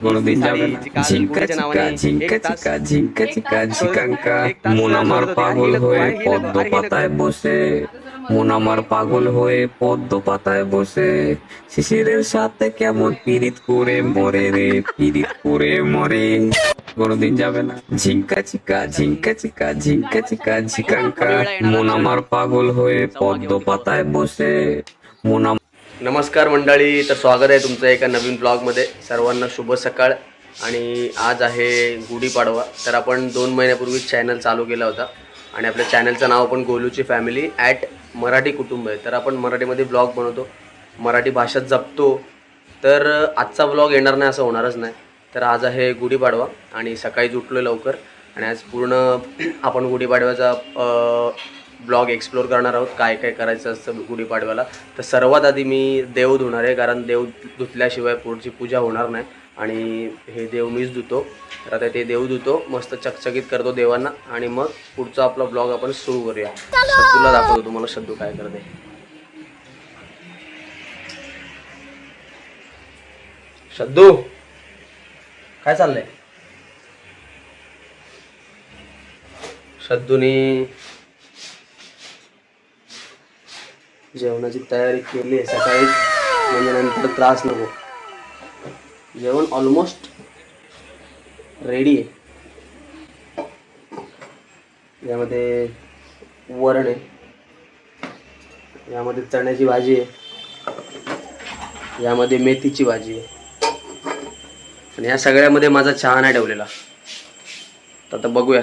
মন আমার পাগল হয়ে পদ্ম পাতায় বসে, মন আমার পাগল হয়ে পদ্ম পাতায় বসে, শিশিরের সাথে কেমন পীড়িত করে মরে রে, পীড়িত করে মরে। কোনোদিন যাবে না। ঝিঙ্কা চিকা ঝিঙ্কা চিকা ঝিঙ্কা চিকা ঝিকাঙ্কা, মন আমার পাগল हये पद्म पाताय बसे, मना। नमस्कार मंडळी, तर स्वागत आहे तुमचं एका नवीन ब्लॉगमध्ये। सर्वांना शुभ सकाळ। आणि आज आहे गुढीपाडवा। तर आपण 2 महिन्यापूर्वी चॅनल चालू केला होता आणि आपल्या चॅनलचं नाव आपण गोलूची फॅमिली @मराठी कुटुंब आहे। तर आपण मराठीमध्ये ब्लॉग बनवतो, मराठी भाषा जपतो। तर आजचा ब्लॉग येणार नाही असं होणारच नाही। तर आज आहे गुढीपाडवा आणि सकाळीच उठलो लवकर आणि आज पूर्ण आपण गुढीपाडव्याचा ब्लॉग एक्सप्लोर करणार आहोत, काय काय करायचं असतं गुढीपाडव्याला। तर सर्वात आधी मी देव धुणार आहे, कारण देव धुतल्याशिवाय पुढची पूजा होणार नाही आणि हे देव मीच धुतो। तर आता ते देव धुतो, मस्त चकचकीत करतो देवांना आणि मग पुढचा आपला ब्लॉग आपण सुरू करूया। शद्दूला दाखवतो तुम्हाला शद्दू काय करते। शद्दू काय चाललंय? शद्दूनी जेवणाची तयारी केली आहे सकाळी, म्हणजे नंतर त्रास नको। जेवण ऑलमोस्ट रेडी आहे। यामध्ये वरण आहे, यामध्ये चण्याची भाजी आहे, यामध्ये मेथीची भाजी आहे आणि या सगळ्यामध्ये माझा चहा नाही ठेवलेला। तर आता बघूया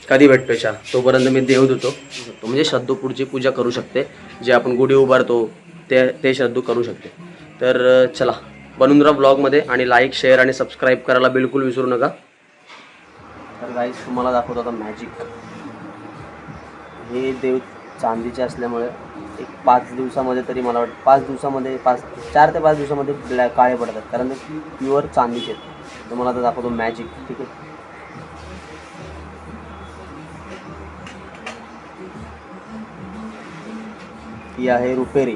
कधी भेटतो चहा, तोपर्यंत मी देव धुतो। म्हणजे श्रद्धू पुढची पूजा करू शकते, जे आपण गुढी उभारतो ते श्रद्धू करू शकते। तर चला बनून राहा ब्लॉगमध्ये आणि लाईक शेअर आणि सबस्क्राईब करायला बिलकुल विसरू नका। तर गाईस तुम्हाला दाखवतो आता मॅजिक। हे देव चांदीचे असल्यामुळे एक 5 दिवसामध्ये तरी मला वाटतं 4 ते 5 दिवसामध्ये काळे पडतात, कारण ते प्युअर चांदीचे आहेत। तुम्हाला आता दाखवतो मॅजिक, ठीक आहे। ही आहे रुपेरी,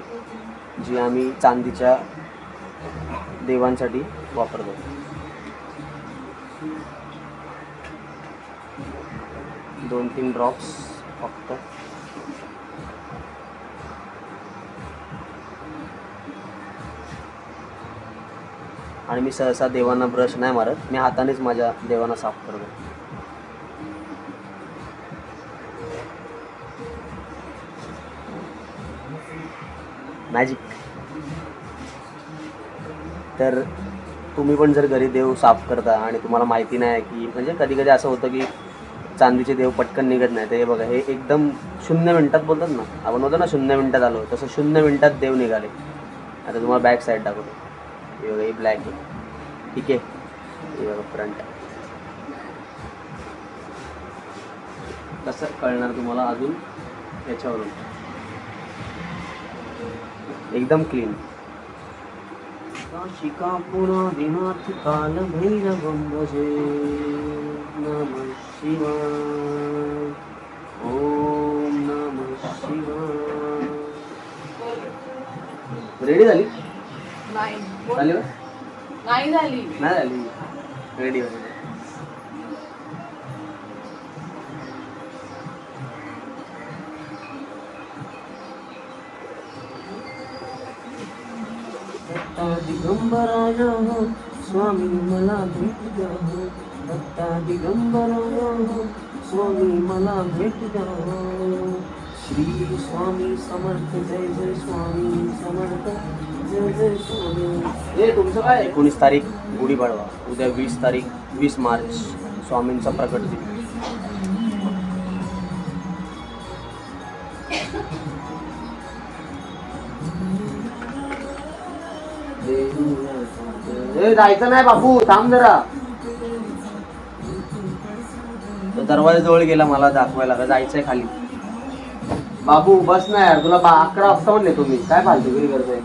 जी आम्ही चांदीच्या देवांसाठी वापरतो। दोन 3 ड्रॉप्स फक्त। आणि मी सहसा देवांना ब्रश नाही मारत, मी हातानेच माझ्या देवांना साफ करतो। मॅजिक। तर तुम्ही पण जर घरी देव साफ करता आणि तुम्हाला माहिती नाही की, म्हणजे कधी कधी असं होतं की चांदीचे देव पटकन निघत नाही, तर हे बघा, हे एकदम 0 मिनिटात बोलतात ना, आपण बोलतो ना 0 मिनिटात आलो, तसं 0 मिनिटात देव निघाले। आता तुम्हाला बॅक साईड दाखवतो। हे बघा, हे ब्लॅक आहे, ठीक आहे। हे बघा फ्रंट। कसं कळणार तुम्हाला अजून याच्यावरून, एकदम क्लीन। काशिका पुरादिनाथ काल भैरवं भजे, नमः शिवाय, ओम नमः शिवाय। रेडी झाली? नाही झाली का? नाही झाली, नाही झाली, रेडी झाली। दिगंबराया हो स्वामी मला भेट द्या हो, दत्ता दिगंबराया हो स्वामी मला भेट द्या हो। श्री स्वामी समर्थ, जय जय स्वामी समर्थ, जय जय स्वामी। हे तुमचं काय? 19 तारीख गुढीपाडवा, उद्या 20 मार्च स्वामींचा प्रकट दिन। जायचं नाही बापू, थांब जरा। दरवाजाजवळ गेला मला दाखवायला का जायचंय खाली। बाबू बस ना यार, तुला 11 वाजता म्हणले तुम्ही, काय फालतूगिरी करतोय।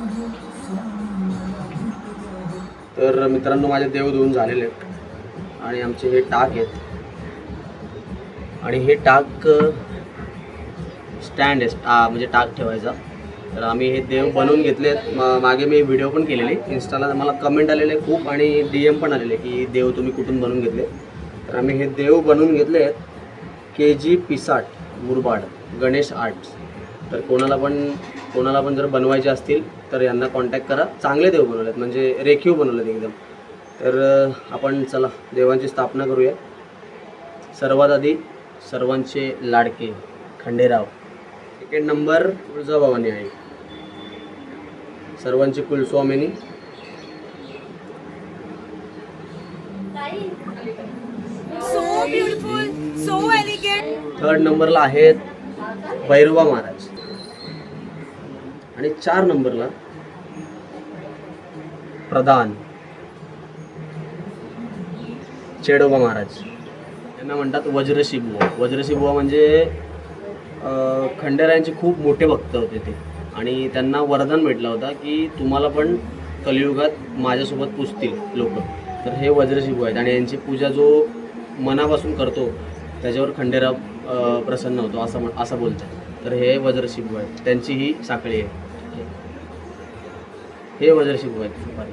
तर मित्रांनो, माझे देव धुवून झालेले आहेत आणि आमचे हे टाक आहेत आणि हे टाक स्टँड आहे, म्हणजे टाक ठेवायचा तर आम्ही हे देव बनवून घेतलेत. मागे मी व्हिडिओ पण केलेली इन्स्टाला, मला कमेंट आलेले खूप आणि DM पण आलेले की देव तुम्ही कुठून बनवून घेतले. तर आम्ही हे देव बनवून घेतलेत KG पिसाट मुरबाड गणेश आर्ट्स. तर कोणाला पण जर बनवायचे असतील तर यांना कॉन्टॅक्ट करा. चांगले देव बनवलेत, म्हणजे रेखीव बनवलेत एकदम. तर आपण चला देवांची स्थापना करूया. सर्वात आधी सर्वांचे लाडके खंडेराव. सेकंड नंबर तुळजाभवानी आहे, सर्वांची कुलस्वामिनी. So beautiful, so elegant. Third नंबरला आहेत भैरवा महाराज आणि 4 नंबरला प्रधान चेडोबा महाराज. त्यांना म्हणतात वज्रशी बुवा. वज्रशी बुवा म्हणजे खंडेरायांचे खूप मोठे भक्त होते ते, आणि त्यांना वरदान भेटला होता की तुम्हाला पण कलियुगात माझ्यासोबत पुजतील लोक. तर हे वज्रशी बुवा आहेत आणि यांची पूजा जो मनापासून करतो त्याच्यावर खंडेराव प्रसन्न होतो असं बोलतात. तर हे वज्रशी बुवा आहेत, त्यांची ही साखळी आहे. हे वज्रशी बुवा आहेत सुपारी.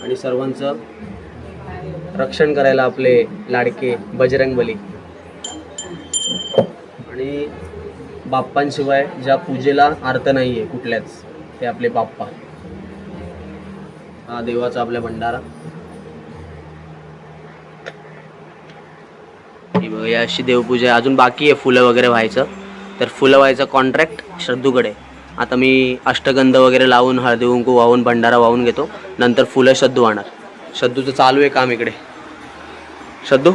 आणि सर्वांचं रक्षण करायला आपले लाडके बजरंगबली. आणि बाप्पांशिवाय ज्या पूजेला अर्थ नाही आहे कुठल्याच, ते आपले बाप्पा. हा देवाचा आपल्या भंडारा. ही बघा, ही अशी देवपूजा आहे. अजून बाकी आहे फुलं वगैरे व्हायचं. तर फुलं व्हायचं कॉन्ट्रॅक्ट श्रद्धूकडे. आता मी अष्टगंध वगैरे लावून हळदी कुंकू वाहून भंडारा वाहून घेतो, नंतर फुलं श्रद्धू आणणार. श्रद्धूचं चालू आहे काम इकडे. श्रद्धू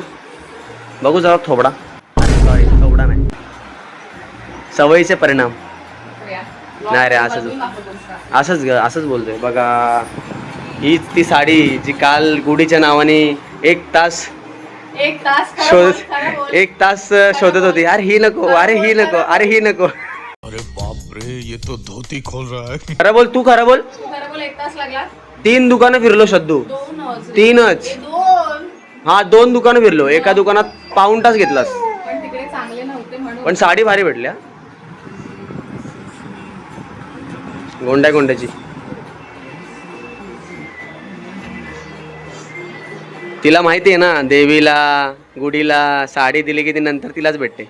बघू जरा थोबडा. सॉरी थोबडा नाही, सवयीचे परिणाम. नाही रे, असंच बोलतोय. बघा हीच ती साडी जी काल गुढीच्या नावाने एक तास शोधत होती. अरे ही नको, अरे ही नको, अरे ही नको. अरे बाप रे, ये तो धोती खोल रहा है. खरं बोल, तू खरं बोल. 1 तास लागला. 3 दुकानं फिरलो श्रद्धू. 3च. 2 हा 2 दुकानं फिरलो. एका दुकानात पाऊण तास घेतलास. पण तिकडे चांगले नव्हते म्हणून. पण साडी भारी भेटल्या, गोंड्याची. तिला माहिती आहे ना, देवीला गुढीला साडी दिली की ती नंतर तिलाच भेटते.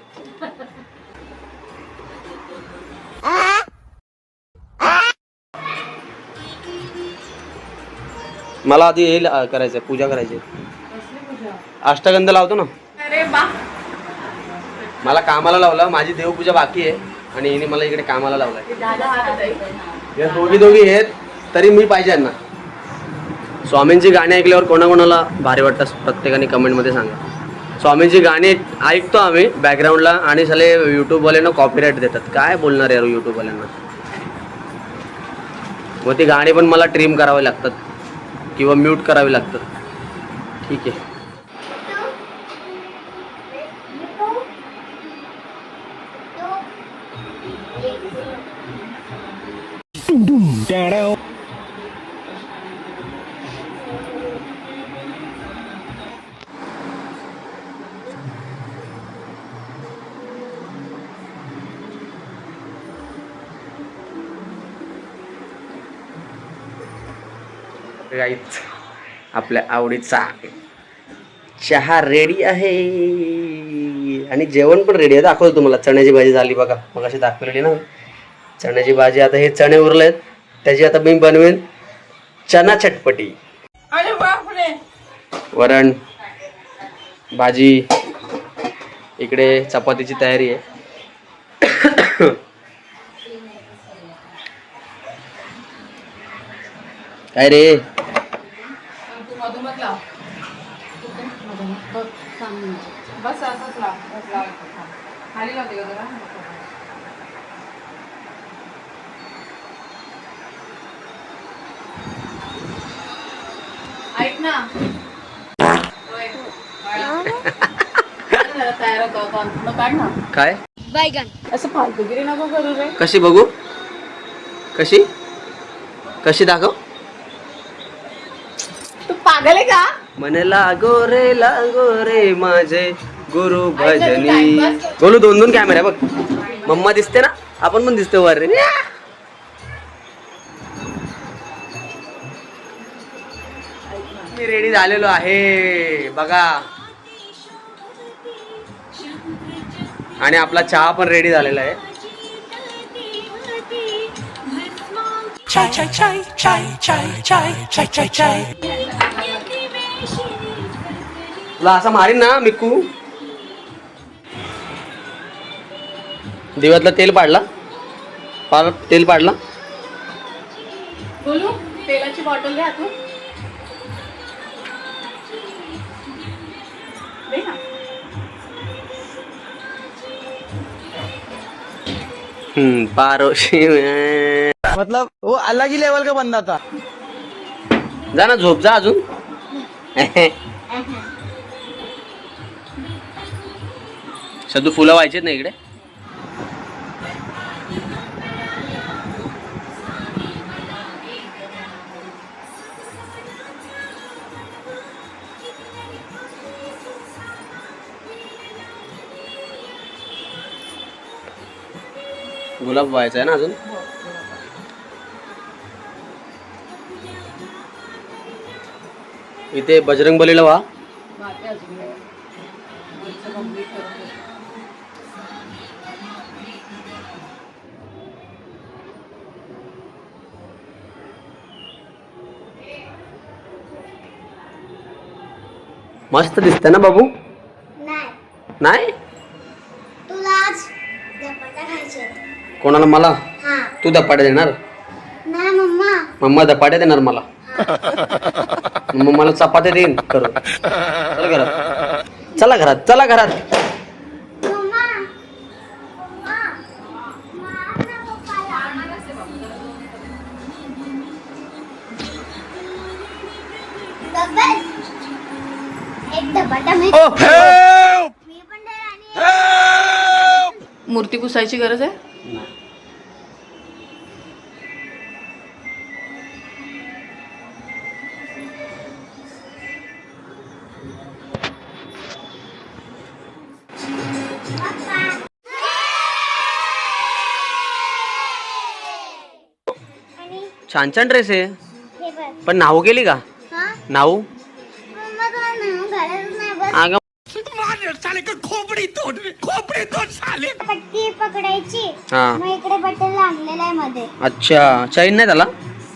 मला आधी हे करायचंय, पूजा करायची. अष्टगंध लावतो ना. अरे बा, मला कामाला लावलं, माझी देवपूजा बाकी आहे आणि हिने मला इकडे कामाला लावलाय. या दोघी आहेत तरी मी पाहिजे यांना. स्वामींची गाणी ऐकल्यावर कोणाकोणाला भारी वाटतात प्रत्येकाने कमेंटमध्ये सांगा. स्वामींची गाणी ऐकतो आम्ही बॅकग्राऊंडला आणि साले यूट्यूबवाल्यांना कॉपीराईट देतात. काय बोलणार यार यूट्यूबवाल्यांना. मग ती गाणी पण मला ट्रिम करावी लागतात किंवा म्यूट करावी लागतात. ठीक आहे. राईट, आपल्या आवडीचा चहा रेडी आहे आणि जेवण पण रेडी आहे. दाखवतो तुम्हाला. चण्याची भाजी झाली बघा, मग अशी दाखवलेली ना चण्याची भाजी. आता हे चणे उरले आहेत, त्याची आता मी बनवेन चना चटपटी. अरे बापरे. वरण भाजी, इकडे चपातीची तयारी आहे. काय रे, मधुमत लाव. बस असंच लाव. बस लाव. खाली लावते का जरा. ऐक ना. तयार होतो काढ ना. काय असं फालतूगिरी नको करू रे. कशी बघू, कशी कशी दाखव. तू पागल आहे का. म्हणे लागो रे माझे गुरु भजनी. बोलू 2 कॅमेरा बघ. मम्मा दिसते ना, आपण पण दिसतो वर. मी रेडी झालेलो आहे बघा, आणि आपला चहा पण रेडी झालेला आहे. Chai chai chai chai chai chai chai chai chai. तुला असा मारीन ना मिक्कू. दिव्यातलं तेल पाडला, तेल पाडला. बोलू तेलाची बॉटल घ्या तू. दे ना. पारोशी में. मतलब वो अलग ही लेवल का बंदा था. जा ना, झोप जा अजून. सदू फुलं व्हायचेत ना इकडे. गुलाब व्हायचा आहे ना अजून. इथे बजरंगबलीला व्हा. वाहते अजून नाही. वरचं complete करून घे. मस्त दिसतंय ना बाबू. नाही नाही तुला आज धपाटा खायचे. कोणाला? मला. हा. तू धपाटे देणार? नाही मम्मा. मम्मा धपाटे देणार मला. मग मला चपात्या देईन करून. चला घरात, चला घरात, चला घरात. मम्मा मम्मा मार ना पप्पाला. बस एक धपाटा मी पण देणार आणि मूर्ती पुसायची गरज आहे. छान छान ड्रेस आहे, हे बघ. पण नाव गेली का? हा नाव मम्मा तुला नाव घालायचं नाही. बस अगं पट्टी पकडायची. हा. मग इकडे बटन लागलेलं आहे मध्ये. अच्छा, चैन नाही त्याला,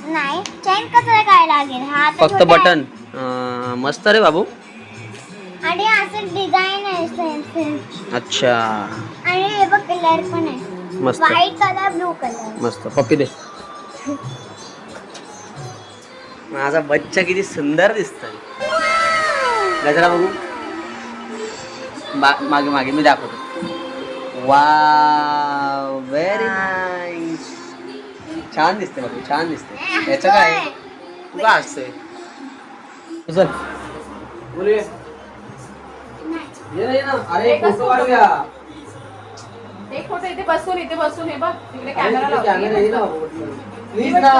नाही चैन कसं काय लागेल. हा आता फक्त छोटा आहे. बटन. मस्त रे बाबू. आणि असं डिझाईन आहे सेम सेम. अच्छा, आणि हे बघ कलर पण आहे. मस्त व्हाईट कलर ब्लू कलर. मस्त. पप्पी दे. माझा बच्चा किती सुंदर दिसतोय. गजरा बघू. मागे मागे मी दाखवतो. Wow, very nice. छान दिसते बाबू, छान दिसते. याचं काय तू का असतोय? चल बोलूया. ये ना, ये ना. अरे फोटो काढूया. एक फोटो इथे बसून हे बघ तिकडे कॅमेरा कॅमेरा प्लीज ना.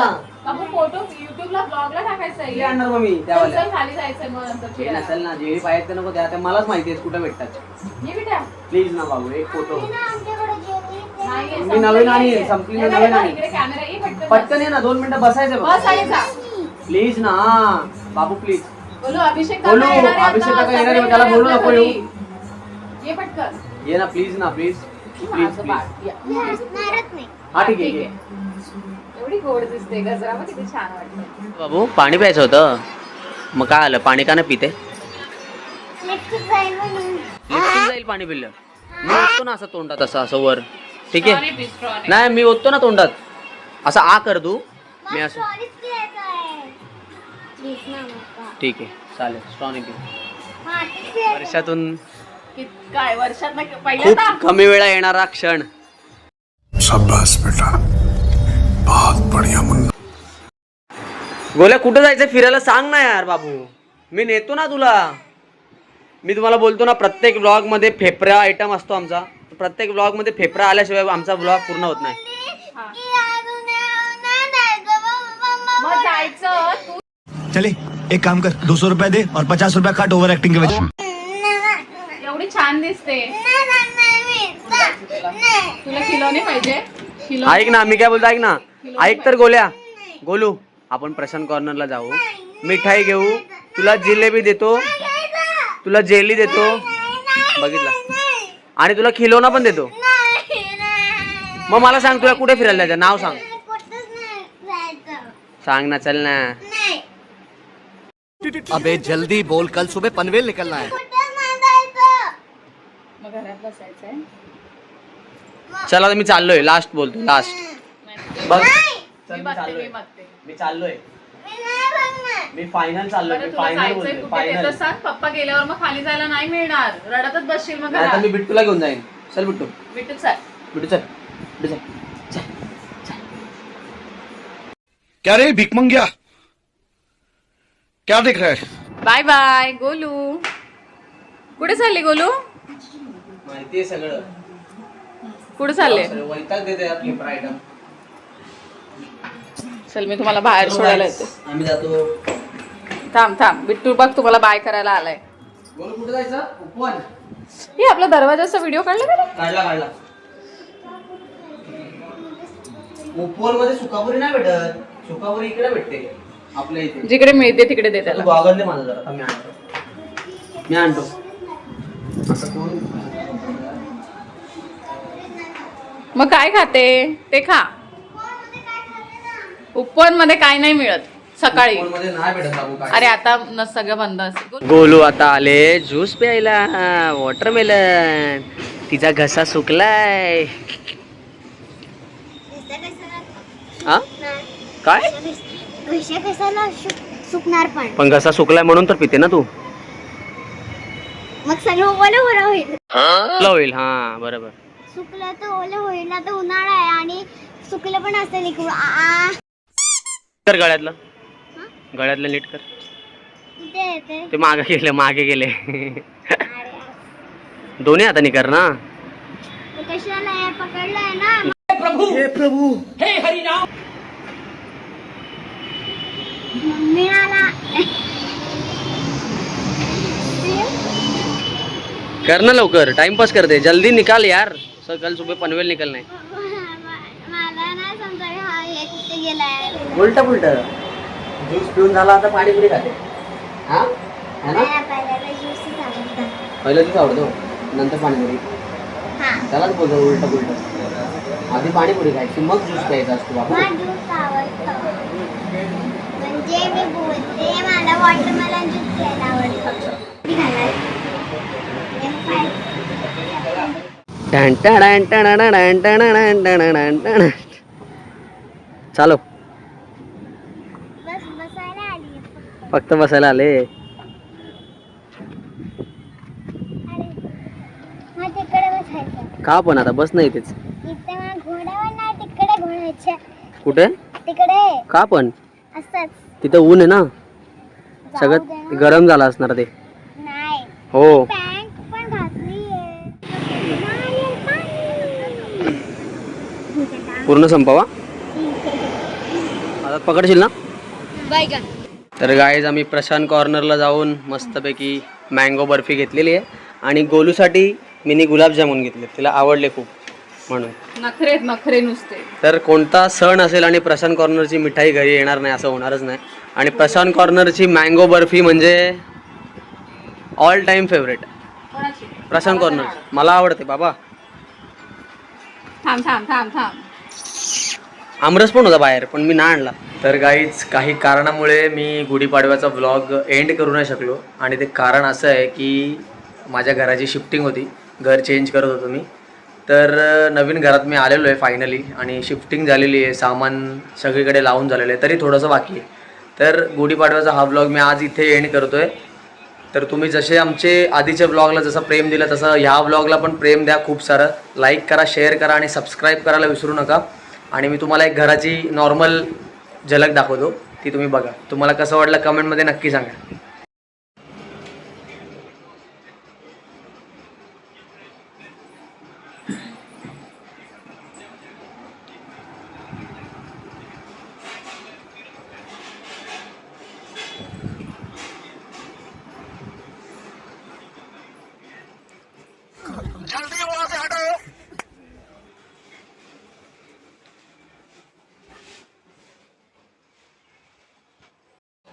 आपण फोटो युट्यूबला ब्लॉगला टाकायचा किती आणणार मग मी त्यावाल्या? खाली जायचंय मग नंतर हे फिरायला. नसेल ना, जेवढी पाहिजे ते नको. त्या मलाच माहिती आहे कुठं भेटतात. ये बेटा. प्लीज ना बाबू, एक फोटो. आमच्याकडे जेवली नाहीये, मी संपली नवीन आहे. आणीन, संपली हे नवीन बघ, आणीन. इकडे कॅमेरा ये पटकन. पटकन ये ना, 2 मिनिटं बसायचं बस आणि जा. प्लीज ना बाबू, प्लीज. बोलू अभिषेक बोलू, काका येणार आहे आता. अभिषेक काका येणार आहे, सगळे त्याला बोलू येणार नको आहे येऊ. घरी. ये पटकन. ये ना प्लीज ना, प्लीज प्लीज माझं प्लीज. बाळ. या. हसणारच नाही. हा ठीक आहे. एवढी गोड दिसते गजरा बघ किती छान वाटतं. बाबू पाणी प्यायचं होतं, मग काय आलं? पाणी का नाही पिते? लिपस्टिक जाईल म्हणून. लिपस्टिक जाईल पाणी पिल्लं. मी ओततो ना असं तोंडात, असं वर. ठीक आहे. Straw ने पी, straw ने. नाही, मी ओततो ना तोंडात असं. आ कर तू. मी मला असं. सॉरीच पियायचं आहे. प्लीज ना पप्पा. ठीक आहे, चालेल. स्ट्रॉनी पी. हा तेच पियायचं. वर्षातून काय वर्षात पहिल्यांदा खूप कमी वेळा येणारा क्षण. शाबाश बेटा, बहुत बढ़िया मुन्ना. गोल्या, कुठं जायचं फिरायला सांग ना यार बाबू. मी नेतो ना तुला. मी तुम्हाला बोलतो ना, प्रत्येक ब्लॉग मध्ये फेफरा आयटम असतो आमचा. प्रत्येक ब्लॉग मध्ये फेफरा आल्याशिवाय आमचा ब्लॉग पूर्ण होत नाही. मग जायचं तू. चले एक काम कर, 200 रुपया दे और 50 रुपया काट ओवर एक्टिंग के वजह. एवढी छान दिसते. तुला खिलौने पाहिजे? खिलौने ऐक ना, मी काय बोलतो ऐक ना, ऐक तर गोल्या. गोलू, आपण प्रशांत कॉर्नरला जाऊ, मिठाई घेऊ, तुला जिलेबी देतो, तुला जेली देतो, बघितला, आणि तुला खिलौना पण देतो. मग मला सांग, तुला कुठे फिरायला जायचं, नाव सांग. सांग ना, चल ना. अबे जल्दी बोल, कल सुबह पनवेल निकलना है. मग घरात बसायचंय. चल आता मी चाललोय, लास्ट बोलतो, लास्ट. बघ, मी बघते. मी चाललोय, मी फायनल चाललोय, बरं, मी तुला फायनल जायचंय बोलतोय, कुठे ते फायनल. तर सांग. पप्पा गेल्यावर मग खाली जायला नाही मिळणार. रडतच बसशील मग नाही तर घरात. मी बिट्टूला घेऊन जाईन. चल बिट्टू, बिट्टू चल. बिट्टू चल, बिट्टू चल. क्या रे भिकमंग्या, क्या देख रहा है? Bye bye Golu. कुठे चालली गोलू? माहितीये सगळं. कुठे चालले? वैताग देते आपली आयटम. चल मी तुम्हाला बाहेर सोडायला येते. आम्ही जातो. थांब बिट्टू बघ तुम्हाला बाय करायला आलाय. बोल कुठे जायचं? उपवन. हे आपला दरवाजाचा व्हिडिओ काढला का? काढला. उपवन मध्ये सुकापुरी नाही भेटत, सुकापुरी इकडे भेटते आपल्या इथे. जिकडे मिळते तिकडे दे त्याला. तू गॉगल दे माझा जरा, मी आणतो. असं कोण? मग काय खाते ते खा. उपवन मध्ये काय नाही मिळत सकाळी. उपवन मध्ये नाही भेटत बाबू काय. अरे आता सगळं बंद असेल. गोलू आता आले ज्यूस प्यायला, वॉटरमेलन. तिचा घसा सुकलाय. हा काय? कशाला सुकणार पण घसा सुकलाय म्हणून तर पिते ना तू. मग सगळं ओलं होईल. होईल. हा बरोबर. सुकलं तर ओलं होईल. आता उन्हाळा आहे आणि सुकलं पण असेल इकडून. कर गळ्यातलं नीट कर. कुठे येते? ते मागे गेले. दोन्ही हाताने कर ना. कशाला यार, पकडलंय ना. मिळाला. कर ना लवकर, टाइमपास करते. जल्दी निकाल यार, कल सुबह पनवेल निकलना है. मला नाही समजा हा हे कुठे गेलाय. उलट ज्यूस पिऊन झाला, आता पाणीपुरी खाते. हा है ना? पहिल्याला ज्यूसच आवडतं. पहिलं ज्यूस आवडतो, नंतर पाणीपुरी. हा, त्यालाच बोलतो उलट. आधी पाणीपुरी खायची, मग ज्यूस प्यायचा असतो बाबा. मला ज्यूस आवडतं. म्हणजे मी बोलते मला वॉटरमेलन ज्यूस प्यायला आवडतं. किती खाणार? चालो, बस बसायला आली. फक्त बसायला आले. अरे मग तिकडे बसायचं. का पण आता बस नाही तेच. इथे मग घोड्यावर नाही, तिकडे घोड्याच्या कुठे? तिकडे का पण? असंच. तिथं ऊन आहे ना, जाऊ सगळं दे ना. गरम झालं असणार ते. नाही, हो. पॅन्ट पण घातलीये. पूर्ण संपवा आता, पकडशील ना. तर गाईज आम्ही प्रशांत कॉर्नरला जाऊन मस्तपैकी मँगो बर्फी घेतलेली आहे आणि गोलूसाठी मिनी गुलाबजामुन घेतले. तिला आवडले खूप म्हणून. नखरे नुसते. तर कोणता सण असेल आणि प्रशांत कॉर्नरची मिठाई घरी येणार नाही असं होणारच नाही. आणि प्रशांत कॉर्नरची मँगो बर्फी म्हणजे all time favourite. Prashant corner मला आवडते बाबा. थांब. आमरस पण होता बाहेर, पण मी नाही आणला. तर गाईज काही कारणामुळे मी गुढीपाडव्याचा व्लॉग एंड करू नाही शकलो. आणि ते कारण असं आहे की माझ्या घराची शिफ्टिंग होती, घर चेंज करत होतो मी. तर नवीन घरात मी आलेलो आहे फायनली, आणि शिफ्टिंग झालेली आहे, सामान सगळीकडे लावून झालेलं आहे, तरी थोडंसं बाकी आहे. तर गुढीपाडव्याचा हा व्लॉग मी आज इथे एंड करतो आहे. तर तुम्ही जसे आमचे आधीच्या व्लॉगला जसं प्रेम दिलं तसं ह्या व्लॉगला पण प्रेम द्या खूप सारं. लाईक करा, शेअर करा आणि सबस्क्राईब करायला विसरू नका. आणि मी तुम्हाला एक घराची नॉर्मल झलक दाखवतो, ती तुम्ही बघा. तुम्हाला कसं वाटलं कमेंटमध्ये नक्की सांगा.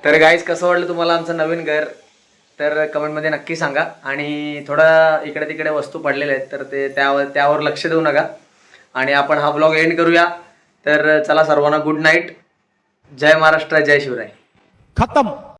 तर गाईज कसं वाटलं तुम्हाला आमचं नवीन घर तर कमेंटमध्ये नक्की सांगा. आणि थोडा इकडे तिकडे वस्तू पडलेल्या आहेत तर ते त्यावर लक्ष देऊ नका. आणि आपण हा ब्लॉग एंड करूया. तर चला सर्वांना गुड नाईट. जय महाराष्ट्र, जय शिवराय. खत्म.